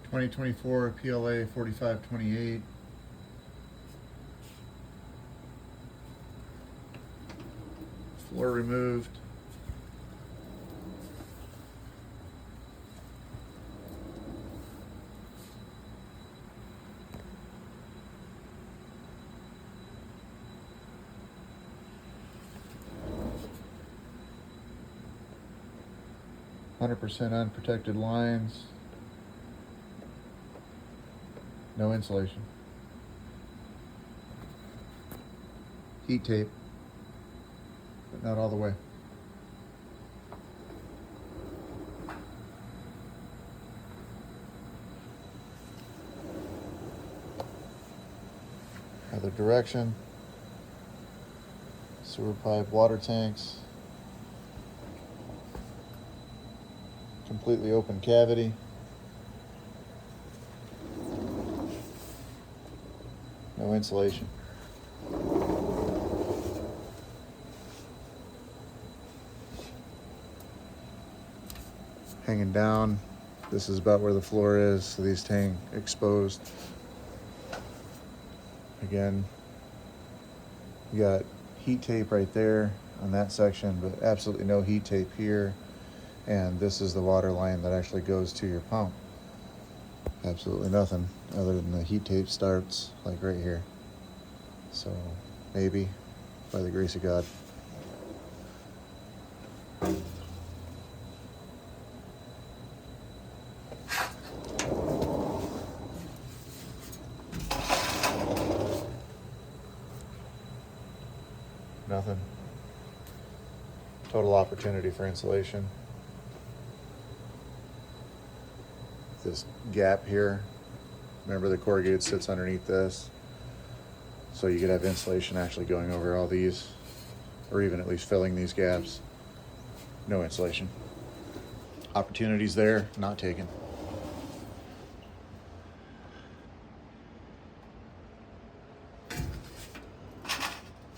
2024 PLA 4528. Floor removed. %, unprotected lines. No insulation. Heat tape, but not all the way. Other direction. Sewer pipe, water tanks. Completely open cavity. No insulation. Hanging down. This is about where the floor is, so these tank exposed. Again, you got heat tape right there on that section, but absolutely no heat tape here. And this is the water line that actually goes to your pump. Absolutely nothing other than the heat tape starts like right here. So maybe by the grace of God. Nothing. Total opportunity for insulation. This gap here, remember the corrugated sits underneath this, so you could have insulation actually going over all these, or even at least filling these gaps. No insulation. Opportunities there, not taken.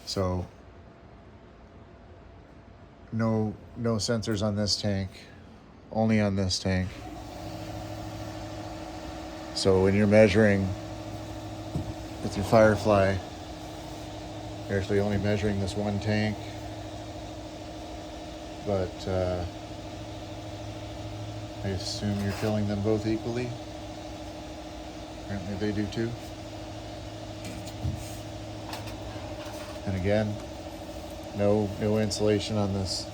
So no sensors on this tank, only on this tank. So when you're measuring with your Firefly, you're actually only measuring this one tank, but I assume you're filling them both equally. Apparently they do too. And again, no insulation on this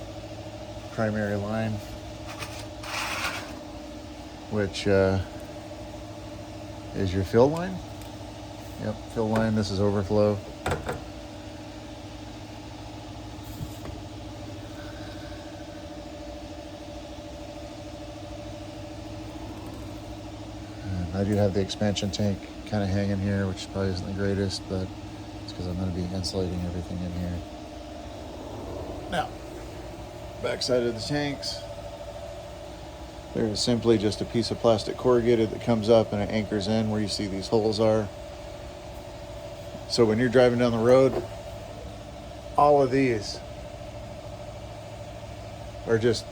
primary line, which is your fill line. Yep, fill line. This is overflow. And I do have the expansion tank kind of hanging here, which probably isn't the greatest, but it's because I'm going to be insulating everything in here. Now, backside of the tanks, there is simply just a piece of plastic corrugated that comes up and it anchors in where you see these holes are. So when you're driving down the road, all of these are just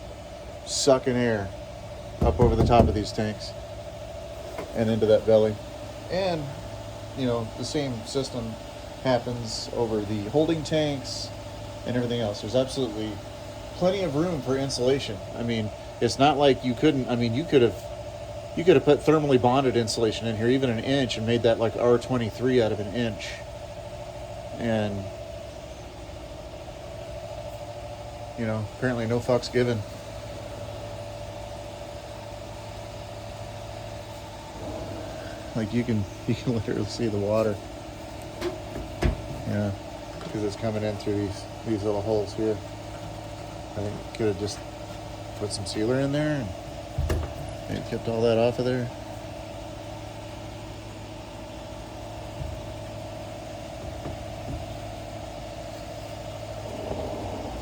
sucking air up over the top of these tanks and into that belly. And, you know, the same system happens over the holding tanks and everything else. There's absolutely plenty of room for insulation. I mean, it's not like you couldn't, I mean, you could have put thermally bonded insulation in here, even an inch, and made that like R23 out of an inch. And, you know, apparently no fucks given. Like you can literally see the water. Yeah, because it's coming in through these little holes here. I think could have just put some sealer in there and maybe kept all that off of there.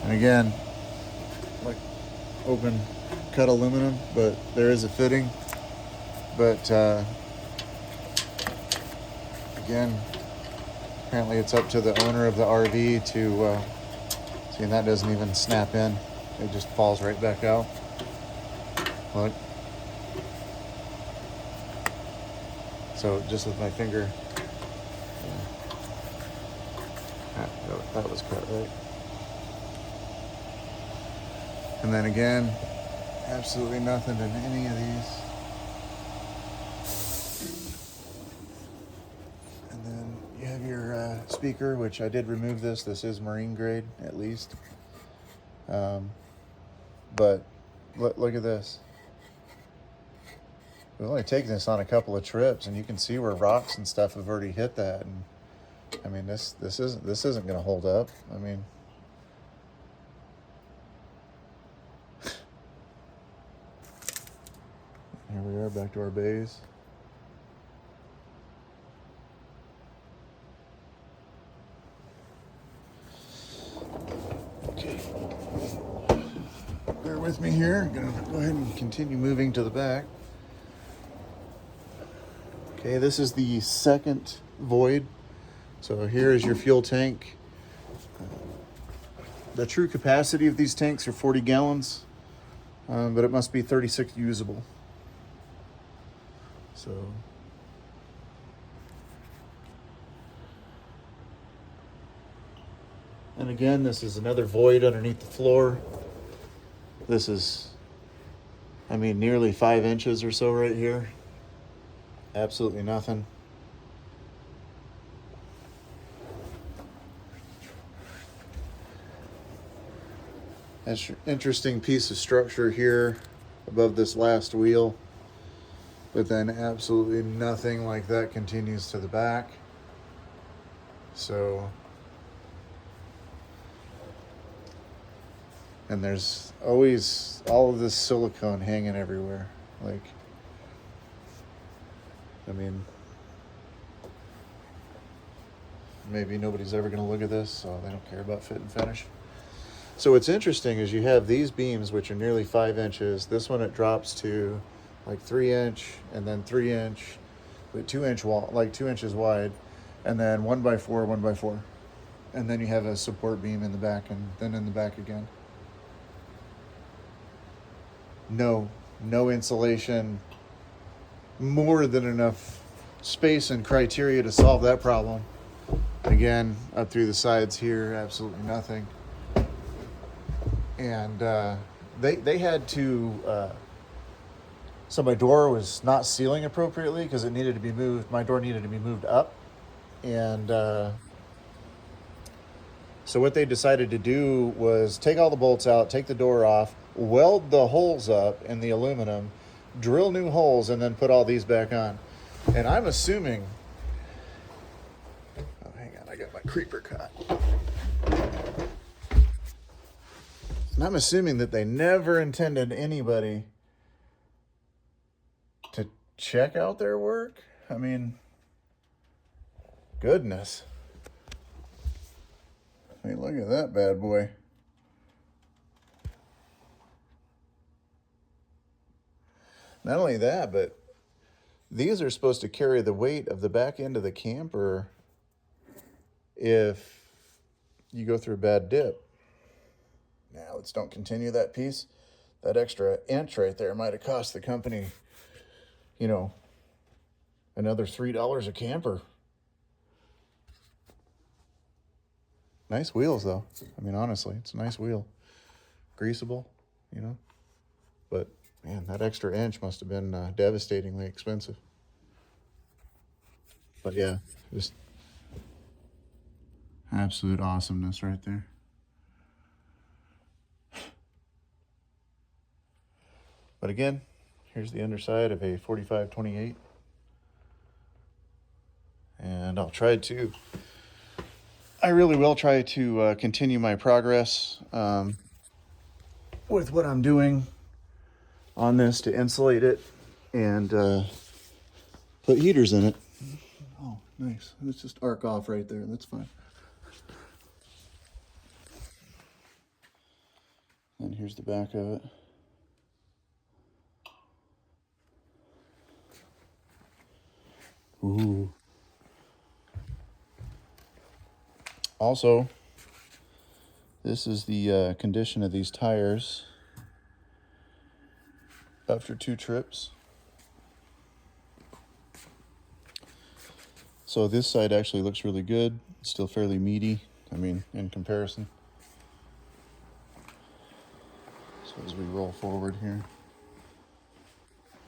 And again, like open cut aluminum, but there is a fitting. But again, apparently it's up to the owner of the RV to see, and that doesn't even snap in. It just falls right back out. Look. So just with my finger, that was cut right. And then again, absolutely nothing in any of these. And then you have your speaker, which I did remove this. This is marine grade, at least. But look at this. We've only taken this on a couple of trips, and you can see where rocks and stuff have already hit that. And I mean, this isn't going to hold up. I mean, here we are back to our bays. Okay, bear with me here. I'm gonna go ahead and continue moving to the back. Okay, this is the second void. So here is your fuel tank. The true capacity of these tanks are 40 gallons, but it must be 36 usable. So and again, this is another void underneath the floor. This is, I mean, nearly 5 inches or so right here. Absolutely nothing. Interesting piece of structure here above this last wheel, but then absolutely nothing like that continues to the back. So, and there's always all of this silicone hanging everywhere. Like, I mean, maybe nobody's ever going to look at this, so they don't care about fit and finish. So what's interesting is you have these beams, which are nearly 5 inches. This one, it drops to like 3 inch, and then 3 inch, with 2 inch wall, like 2 inches wide, and then 1x4, 1x4. And then you have a support beam in the back, and then in the back again. No insulation, more than enough space and criteria to solve that problem. Again, up through the sides here, absolutely nothing. And they had to, so my door was not sealing appropriately because it needed to be moved. My door needed to be moved up. And so what they decided to do was take all the bolts out, take the door off, weld the holes up in the aluminum, drill new holes, and then put all these back on. And I'm assuming, oh, hang on, I got my creeper caught. And I'm assuming that they never intended anybody to check out their work. I mean, goodness. I mean, look at that bad boy. Not only that, but these are supposed to carry the weight of the back end of the camper if you go through a bad dip. Now, let's don't continue that piece. That extra inch right there might have cost the company, you know, another $3 a camper. Nice wheels, though. I mean, honestly, it's a nice wheel. Greasable, you know. But, man, that extra inch must have been devastatingly expensive. But, yeah, just absolute awesomeness right there. But again, here's the underside of a 4528. And I really will try to continue my progress with what I'm doing on this to insulate it and put heaters in it. Oh, nice. Let's just arc off right there. That's fine. And here's the back of it. Ooh. Also, this is the condition of these tires after 2 trips. So this side actually looks really good. It's still fairly meaty, I mean, in comparison. So as we roll forward here,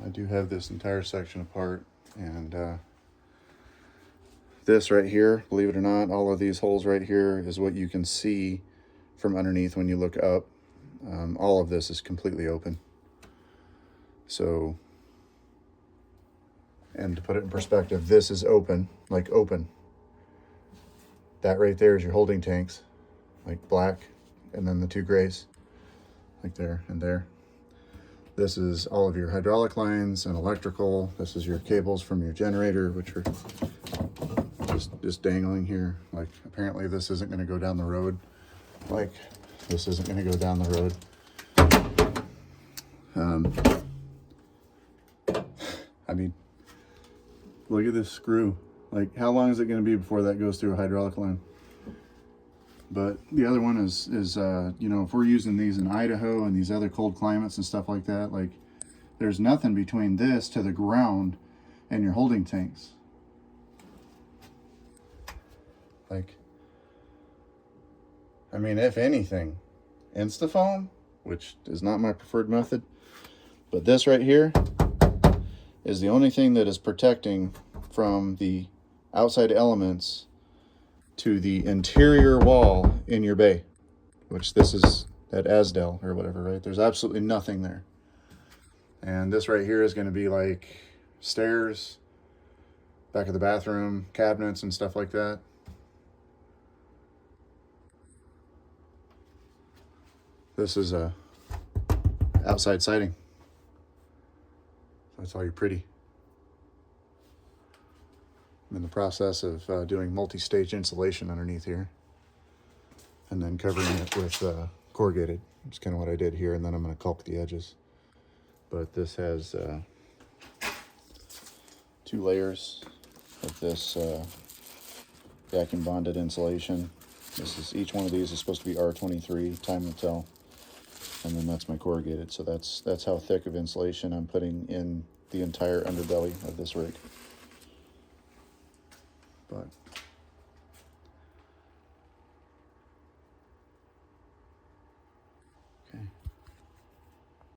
I do have this entire section apart, and this right here, believe it or not, all of these holes right here is what you can see from underneath when you look up. All of this is completely open. So, and to put it in perspective, this is open, like open. That right there is your holding tanks, like black, and then the two grays, like there and there. This is all of your hydraulic lines and electrical. This is your cables from your generator, which are just dangling here. Like, apparently this isn't going to go down the road. Like, this isn't going to go down the road. I mean, look at this screw. Like, how long is it going to be before that goes through a hydraulic line? But the other one is you know, if we're using these in Idaho and these other cold climates and stuff like that, like, there's nothing between this to the ground and your holding tanks. Like, I mean, if anything, Instafoam, which is not my preferred method, but this right here is the only thing that is protecting from the outside elements to the interior wall in your bay, which this is at Asdel or whatever, right? There's absolutely nothing there. And this right here is going to be like stairs, back of the bathroom, cabinets and stuff like that. This is a outside siding. That's all you're pretty. I'm in the process of doing multi-stage insulation underneath here, and then covering it with corrugated. That's kind of what I did here, and then I'm going to caulk the edges. But this has 2 layers of this vacuum bonded insulation. This is, each one of these is supposed to be R23, time will tell. And then that's my corrugated. So that's how thick of insulation I'm putting in the entire underbelly of this rig. But